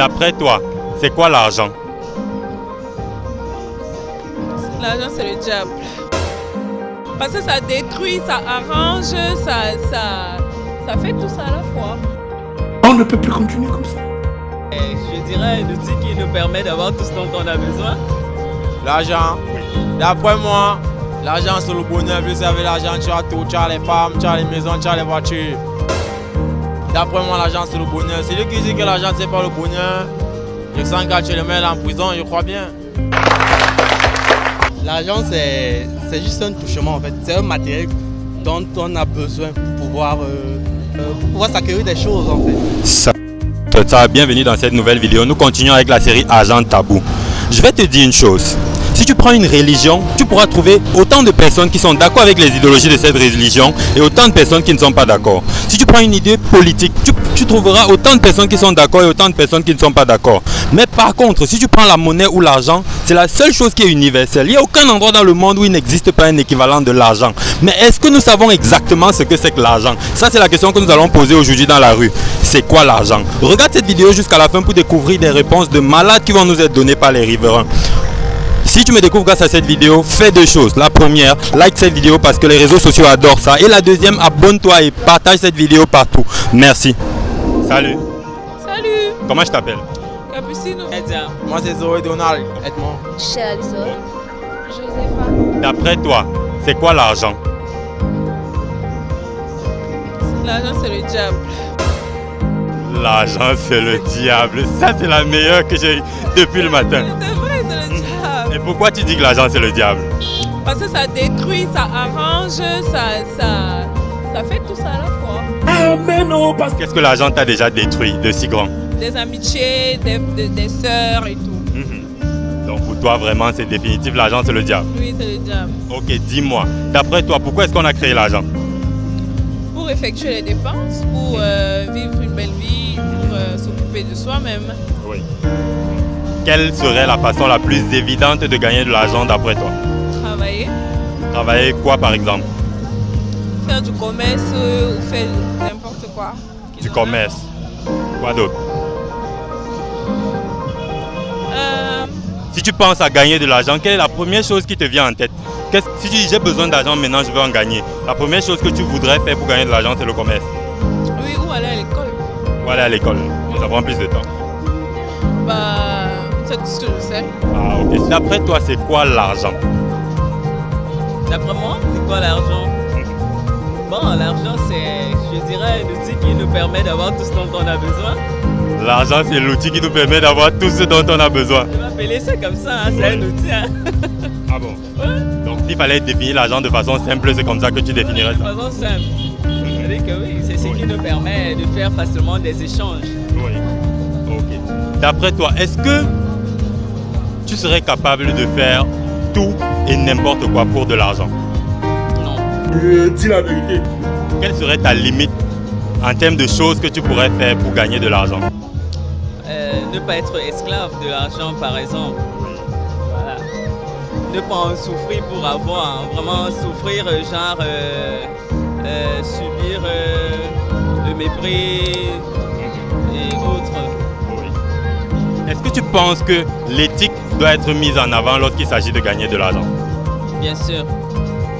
D'après toi, c'est quoi l'argent? L'argent, c'est le diable. Parce que ça détruit, ça arrange, ça fait tout ça à la fois. On ne peut plus continuer comme ça. Je dirais un outil qui nous permet d'avoir tout ce dont on a besoin. L'argent, d'après moi, l'argent c'est le bonheur. Plus avec l'argent, tu as tout, tu as les femmes, tu as les maisons, tu as les voitures. D'après moi, l'argent c'est le bonheur. C'est lui qui dit que l'argent c'est pas le bonheur. Je sens que tu le mets en prison, je crois bien. L'argent c'est juste un touchement en fait. C'est un matériel dont on a besoin pour pouvoir s'acquérir des choses en fait. Bienvenue dans cette nouvelle vidéo. Nous continuons avec la série Argent Tabou. Je vais te dire une chose. Si tu prends une religion, tu pourras trouver autant de personnes qui sont d'accord avec les idéologies de cette religion et autant de personnes qui ne sont pas d'accord. Si tu prends une idée politique, tu trouveras autant de personnes qui sont d'accord et autant de personnes qui ne sont pas d'accord. Mais par contre, si tu prends la monnaie ou l'argent, c'est la seule chose qui est universelle. Il n'y a aucun endroit dans le monde où il n'existe pas un équivalent de l'argent. Mais est-ce que nous savons exactement ce que c'est que l'argent? Ça, c'est la question que nous allons poser aujourd'hui dans la rue. C'est quoi l'argent? Regarde cette vidéo jusqu'à la fin pour découvrir des réponses de malades qui vont nous être données par les riverains. Si tu me découvres grâce à cette vidéo, fais deux choses. La première, like cette vidéo parce que les réseaux sociaux adorent ça. Et la deuxième, abonne-toi et partage cette vidéo partout. Merci. Salut. Salut. Comment je t'appelle? Capucino. Edia. Moi c'est Zoé Donald, aide-moi. Chalisa. Josepha. D'après toi, c'est quoi l'argent? L'argent, c'est le diable. L'argent, c'est le diable. Ça, c'est la meilleure que j'ai eue depuis le matin. C'est vrai, c'est le diable. Et pourquoi tu dis que l'argent, c'est le diable? Parce que ça détruit, ça arrange, ça fait tout ça à la fois. Ah mais non, parce que... Qu'est-ce que l'argent t'a déjà détruit de si grand? Des amitiés, des sœurs et tout. Donc pour toi, vraiment, c'est définitif, l'argent, c'est le diable. Oui, c'est le diable. Ok, dis-moi, d'après toi, pourquoi est-ce qu'on a créé l'argent? Pour effectuer les dépenses, pour vivre une belle vie, pour s'occuper de soi-même. Oui. Quelle serait la façon la plus évidente de gagner de l'argent d'après toi? Travailler, Travailler quoi, par exemple? faire du commerce ou faire n'importe quoi. Du commerce. Quoi d'autre? Si tu penses à gagner de l'argent, quelle est la première chose qui te vient en tête? Si tu dis j'ai besoin d'argent maintenant, je veux en gagner. La première chose que tu voudrais faire pour gagner de l'argent, c'est le commerce. Oui, ou aller à l'école. Ou aller à l'école. Ça prend plus de temps. Bah, c'est tout ce que je sais. Ah ok. D'après toi, c'est quoi l'argent? D'après moi, c'est quoi l'argent? Bon, l'argent c'est, je dirais, un outil qui nous permet d'avoir tout ce dont on a besoin. L'argent, c'est l'outil qui nous permet d'avoir tout ce dont on a besoin. Je vais appeler ça comme ça, hein, c'est un outil. Hein. Ah bon? Donc s'il fallait définir l'argent de façon simple, c'est comme ça que tu définirais De ça? façon simple. C'est-à-dire que oui, c'est ce qui nous permet de faire facilement des échanges. Oui. Ok. D'après toi, est-ce que tu serais capable de faire tout et n'importe quoi pour de l'argent? Non. Dis la vérité. Quelle serait ta limite en termes de choses que tu pourrais faire pour gagner de l'argent? Ne pas être esclave de l'argent par exemple. Voilà. Ne pas en souffrir pour avoir, hein. Vraiment souffrir, genre subir le mépris et autres. Oui. Est-ce que tu penses que l'éthique doit être mise en avant lorsqu'il s'agit de gagner de l'argent? Bien sûr,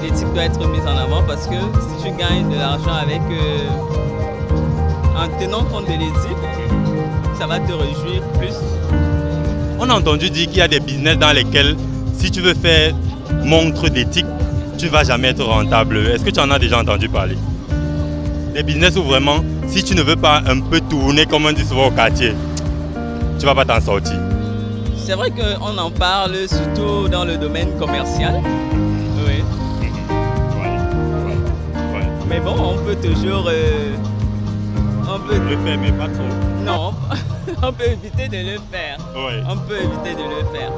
l'éthique doit être mise en avant parce que si tu gagnes de l'argent avec en tenant compte de l'éthique, ça va te réjouir plus. On a entendu dire qu'il y a des business dans lesquels si tu veux faire montre d'éthique, tu ne vas jamais être rentable. Est-ce que tu en as déjà entendu parler? Des business où vraiment, si tu ne veux pas un peu tourner comme on dit souvent au quartier, tu ne vas pas t'en sortir. C'est vrai qu'on en parle surtout dans le domaine commercial. Oui. Ouais. Mais bon, on peut toujours... Le faire, mais pas trop. Non, on peut éviter de le faire. Oui. On peut éviter de le faire.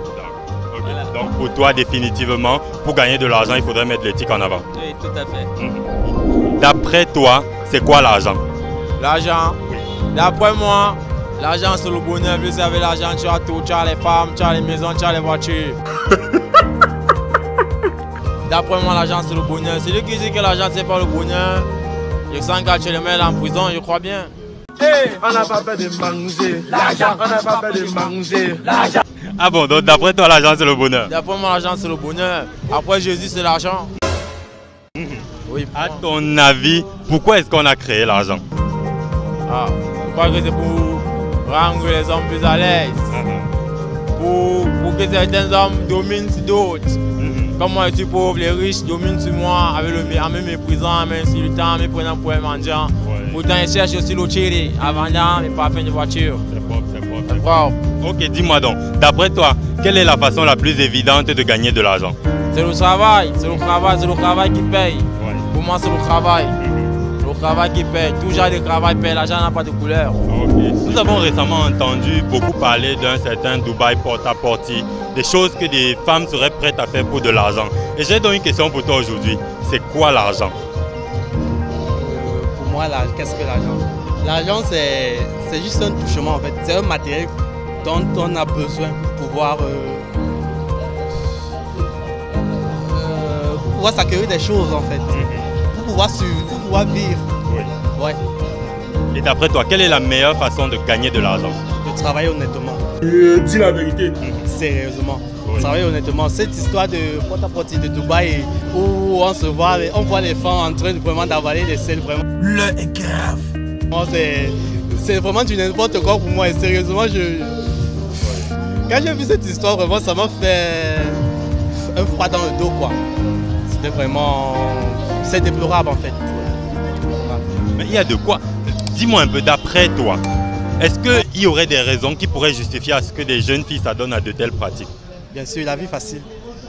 Okay. Voilà. Donc pour toi, définitivement, pour gagner de l'argent, il faudrait mettre l'éthique en avant. Oui, tout à fait. D'après toi, c'est quoi l'argent? L'argent, d'après moi, l'argent c'est le bonheur. Plus avec l'argent, tu as tout, tu as les femmes, tu as les maisons, tu as les voitures. D'après moi, l'argent c'est le bonheur. C'est lui qui dit que l'argent c'est pas le bonheur. Je sens que tu le mets en prison, je crois bien. Hey, on n'a pas peur de manger. L'argent, on n'a pas peur de manger. L'argent. Ah bon, donc d'après toi, l'argent c'est le bonheur? D'après moi, l'argent c'est le bonheur. Après Jésus, c'est l'argent. Oui. À ton avis, pourquoi est-ce qu'on a créé l'argent? Ah, je crois que c'est pour rendre les hommes plus à l'aise. Pour que certains hommes dominent sur d'autres. Comme moi je suis pauvre, les riches dominent sur moi en me méprisant, en m'insultant, en me prenant pour un mendiant. Pourtant ils cherchent aussi l'eau tirée, en vendant les parfums de voiture. C'est propre. Ok, dis-moi donc, d'après toi, quelle est la façon la plus évidente de gagner de l'argent? C'est le travail, c'est le travail qui paye. Pour moi c'est le travail. Le travail qui paye, tout genre de travail paye, l'argent n'a pas de couleur. Okay. Nous avons récemment entendu beaucoup parler d'un certain Dubaï porte-à-porte, des choses que des femmes seraient prêtes à faire pour de l'argent. Et j'ai donc une question pour toi aujourd'hui, c'est quoi l'argent? Pour moi, qu'est-ce que l'argent? L'argent, c'est juste un touchement en fait, c'est un matériel dont on a besoin pour pouvoir s'acquérir des choses en fait, pour pouvoir vivre. Oui. Ouais. Et d'après toi, quelle est la meilleure façon de gagner de l'argent? De travailler honnêtement. Dis la vérité. Sérieusement. Travailler honnêtement. Cette histoire de porte-à-porte de Dubaï où on voit les femmes en train de vraiment d'avaler les selles vraiment. Le est grave. C'est vraiment du n'importe quoi pour moi et sérieusement quand j'ai vu cette histoire vraiment ça m'a fait un froid dans le dos quoi. C'était vraiment... c'est déplorable en fait. Mais il y a de quoi? Dis-moi un peu, d'après toi, est-ce qu'il y aurait des raisons qui pourraient justifier à ce que des jeunes filles s'adonnent à de telles pratiques? Bien sûr, la vie facile,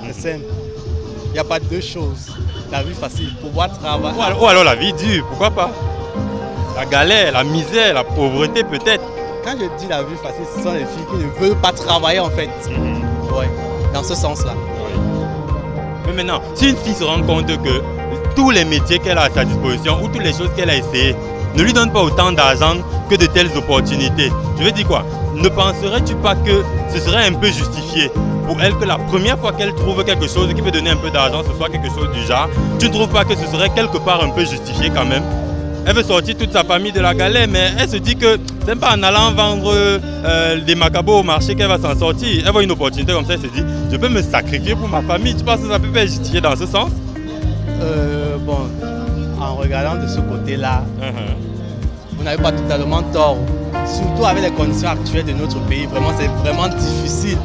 c'est simple. Il n'y a pas deux choses. La vie facile, pouvoir travailler. Ou alors la vie dure, pourquoi pas? La galère, la misère, la pauvreté peut-être. Quand je dis la vie facile, ce sont les filles qui ne veulent pas travailler en fait. Ouais, dans ce sens-là. Mais maintenant, si une fille se rend compte que tous les métiers qu'elle a à sa disposition ou toutes les choses qu'elle a essayées ne lui donnent pas autant d'argent que de telles opportunités, je veux dire quoi? Ne penserais-tu pas que ce serait un peu justifié pour elle que la première fois qu'elle trouve quelque chose qui peut donner un peu d'argent, ce soit quelque chose du genre? Tu ne trouves pas que ce serait quelque part un peu justifié quand même? Elle veut sortir toute sa famille de la galère, mais elle se dit que c'est pas en allant vendre des macabots au marché qu'elle va s'en sortir. Elle voit une opportunité comme ça, elle se dit, je peux me sacrifier pour ma famille. Tu penses que ça peut être justifié dans ce sens? Bon, en regardant de ce côté-là, vous n'avez pas totalement tort. Surtout avec les conditions actuelles de notre pays, vraiment c'est vraiment difficile.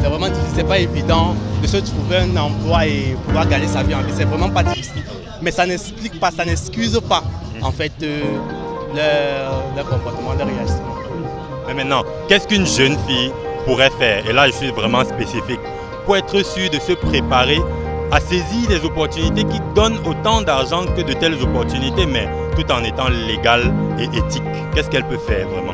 C'est vraiment difficile, c'est pas évident de se trouver un emploi et pouvoir gagner sa vie en vie. C'est vraiment pas difficile. Mais ça n'explique pas, ça n'excuse pas en fait leur comportement, leur réagissement. Mais maintenant, qu'est-ce qu'une jeune fille pourrait faire? Et là, je suis vraiment spécifique. Pour être sûre de se préparer à saisir des opportunités qui donnent autant d'argent que de telles opportunités, mais tout en étant légale et éthique. Qu'est-ce qu'elle peut faire vraiment?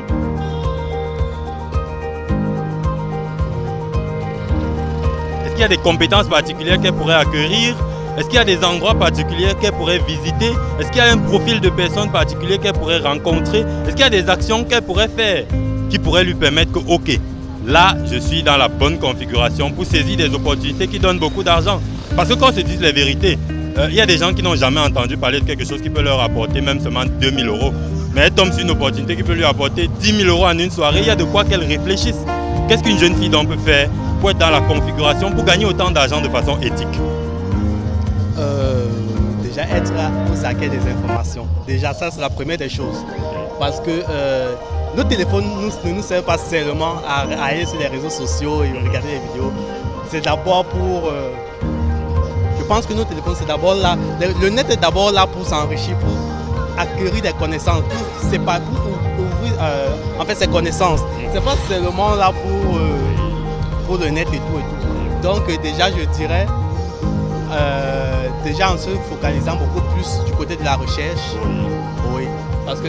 Est-ce qu'il y a des compétences particulières qu'elle pourrait acquérir? Est-ce qu'il y a des endroits particuliers qu'elle pourrait visiter? Est-ce qu'il y a un profil de personne particulier qu'elle pourrait rencontrer? Est-ce qu'il y a des actions qu'elle pourrait faire qui pourraient lui permettre que, ok, là, je suis dans la bonne configuration pour saisir des opportunités qui donnent beaucoup d'argent? Parce que quand on se dit la vérité, il y a des gens qui n'ont jamais entendu parler de quelque chose qui peut leur apporter même seulement 2000 €. Mais elle tombe sur une opportunité qui peut lui apporter 10 000 € en une soirée. Il y a de quoi qu'elle réfléchisse. Qu'est-ce qu'une jeune fille donc peut faire pour être dans la configuration, pour gagner autant d'argent de façon éthique? Déjà être là pour saquer des informations. Déjà ça c'est la première des choses. Parce que nos téléphones ne nous servent pas seulement à aller sur les réseaux sociaux et regarder les vidéos. C'est d'abord pour... je pense que nos téléphones c'est d'abord là. Le net est d'abord là pour s'enrichir, pour acquérir des connaissances. C'est pas pour ouvrir en fait ses connaissances. C'est pas seulement là pour le net et tout. Donc déjà je dirais... déjà en se focalisant beaucoup plus du côté de la recherche, oui, parce que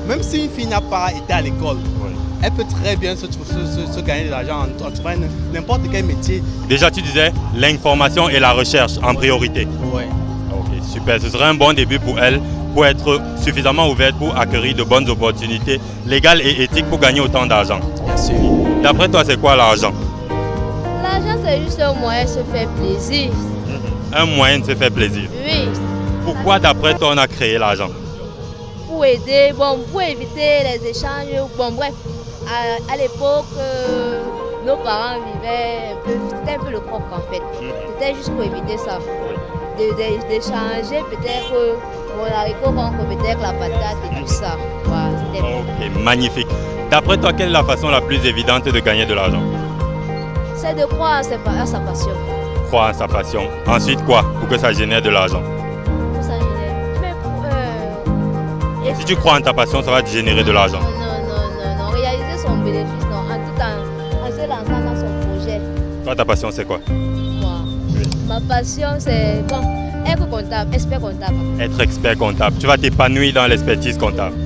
même si une fille n'a pas été à l'école, elle peut très bien se gagner de l'argent en trouvant n'importe quel métier. Déjà tu disais l'information et la recherche en priorité. Oui. Ok, super, ce serait un bon début pour elle, pour être suffisamment ouverte pour acquérir de bonnes opportunités légales et éthiques pour gagner autant d'argent. Bien sûr. D'après toi, c'est quoi l'argent? L'argent, c'est juste un moyen de se faire plaisir. Un moyen de se faire plaisir. Oui. Pourquoi, d'après toi, on a créé l'argent? Pour pour aider, bon, pour éviter les échanges. Bon, bref, à l'époque, nos parents vivaient un peu, c'était un peu le propre en fait. C'était juste pour éviter ça. D'échanger peut-être mon haricot contre peut-être la patate et tout ça. Voilà, ok, magnifique. D'après toi, quelle est la façon la plus évidente de gagner de l'argent? C'est de croire à sa passion. Croire en sa passion. Ensuite quoi? Pour que ça génère de l'argent. Pour ça génère. Mais si tu crois en ta passion, ça va te générer de l'argent. Non. Réaliser son bénéfice, non. En se lançant dans son projet. Toi, ta passion, c'est quoi? Moi, ma passion, c'est bon, être comptable, expert comptable. Être expert comptable. Tu vas t'épanouir dans l'expertise comptable.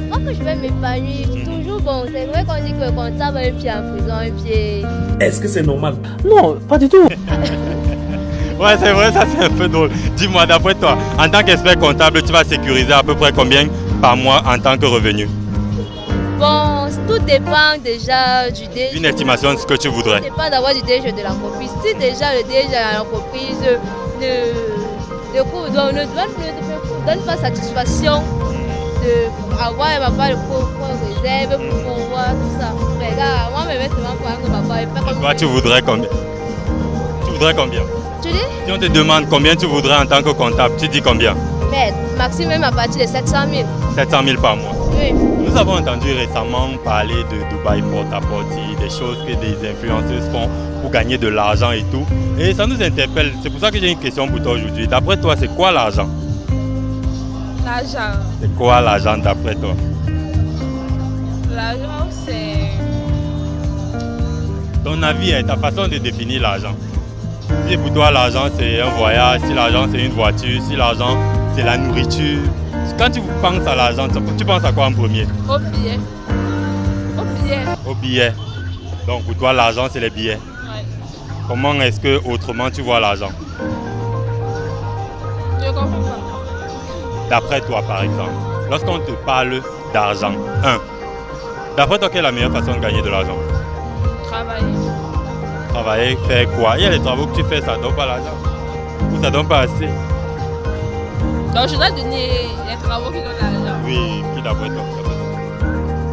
Moi, que je vais m'épanouir, toujours bon. C'est vrai qu'on dit que le comptable a un pied en prison, un pied. Est-ce que c'est normal? Non, pas du tout. Ouais, c'est vrai, ça c'est un peu drôle. Dis-moi, d'après toi, en tant qu'expert comptable, tu vas sécuriser à peu près combien par mois en tant que revenu? Bon, tout dépend déjà du DG. Une estimation de ce que tu voudrais. Tout dépend d'avoir du DG de l'entreprise. Si déjà le DG de l'entreprise ne donne pas satisfaction d'avoir un papa de réserve pour voir tout ça. Mais là, moi, je vais seulement croire que papa est pas comme ça. Toi, tu voudrais combien? Tu voudrais combien? Tu dis? Si on te demande combien tu voudrais en tant que comptable, tu dis combien? Mais maximum à partir de 700 000. 700 000 par mois. Oui. Nous avons entendu récemment parler de Dubaï porte-à-porte, des choses que des influenceuses font pour gagner de l'argent et tout. Et ça nous interpelle. C'est pour ça que j'ai une question pour toi aujourd'hui. D'après toi, c'est quoi l'argent? L'argent. C'est quoi l'argent d'après toi? L'argent, c'est... Ton avis est ta façon de définir l'argent. Si pour toi l'argent c'est un voyage, si l'argent c'est une voiture, si l'argent c'est la nourriture. Quand tu penses à l'argent, tu penses à quoi en premier? Au billet. Au billet. Au billet. Donc pour toi l'argent c'est les billets. Ouais. Comment est-ce que autrement tu vois l'argent? Je comprends pas. D'après toi par exemple, lorsqu'on te parle d'argent, d'après toi quelle est la meilleure façon de gagner de l'argent? Travailler. Travailler, faire quoi? Il y a des travaux que tu fais, ça ne donne pas l'argent. Ou ça ne donne pas assez. Donc je dois donner les travaux qui donnent l'argent. Oui, qui d'après toi?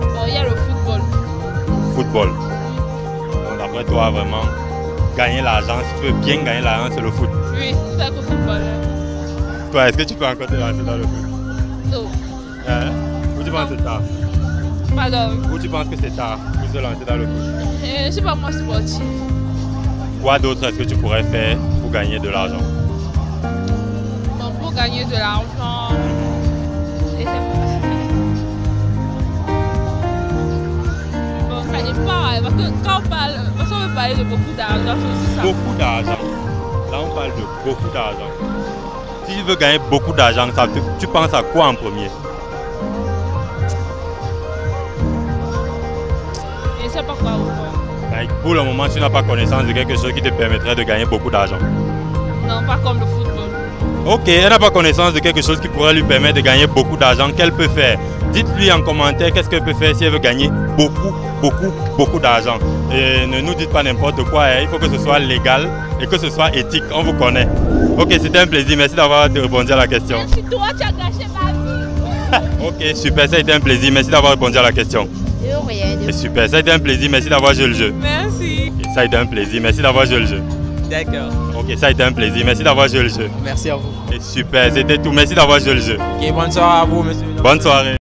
Bon, il y a le football. Football. Donc d'après toi vraiment, gagner l'argent, si tu veux bien gagner l'argent, c'est le foot. Oui, c'est le football. Toi, est-ce que tu peux encore te lancer dans le foot? Non. Ou tu penses que c'est tard? Pardon. Ou tu penses que c'est tard pour se lancer dans le foot? Je ne suis pas moi sportif. Quoi d'autre est-ce que tu pourrais faire pour gagner de l'argent? Bon, pour gagner de l'argent, bon, ça dépend, parce que quand on veut parler de beaucoup d'argent, c'est aussi ça. Beaucoup d'argent. Là, on parle de beaucoup d'argent. Si tu veux gagner beaucoup d'argent, tu penses à quoi en premier? Je ne sais pas quoi vous dire. Pour le moment, tu n'as pas connaissance de quelque chose qui te permettrait de gagner beaucoup d'argent. Non, pas comme le football. Ok, elle n'a pas connaissance de quelque chose qui pourrait lui permettre de gagner beaucoup d'argent. Qu'elle peut faire? Dites-lui en commentaire qu'est-ce qu'elle peut faire si elle veut gagner beaucoup d'argent. Et ne nous dites pas n'importe quoi, il faut que ce soit légal et que ce soit éthique. On vous connaît. Ok, c'était un plaisir. Merci d'avoir répondu à la question. Merci toi, tu as gâché ma vie. Ok, super, ça a été un plaisir. Merci d'avoir répondu à la question. Rien. Super, ça a été un plaisir. Merci d'avoir joué le jeu. Merci. Okay, ça a été un plaisir. Merci d'avoir joué le jeu. D'accord. Ok, ça a été un plaisir. Merci d'avoir joué le jeu. Merci à vous. Okay, super, c'était tout. Merci d'avoir joué le jeu. Ok, bonne soirée à vous, monsieur. Bonne soirée.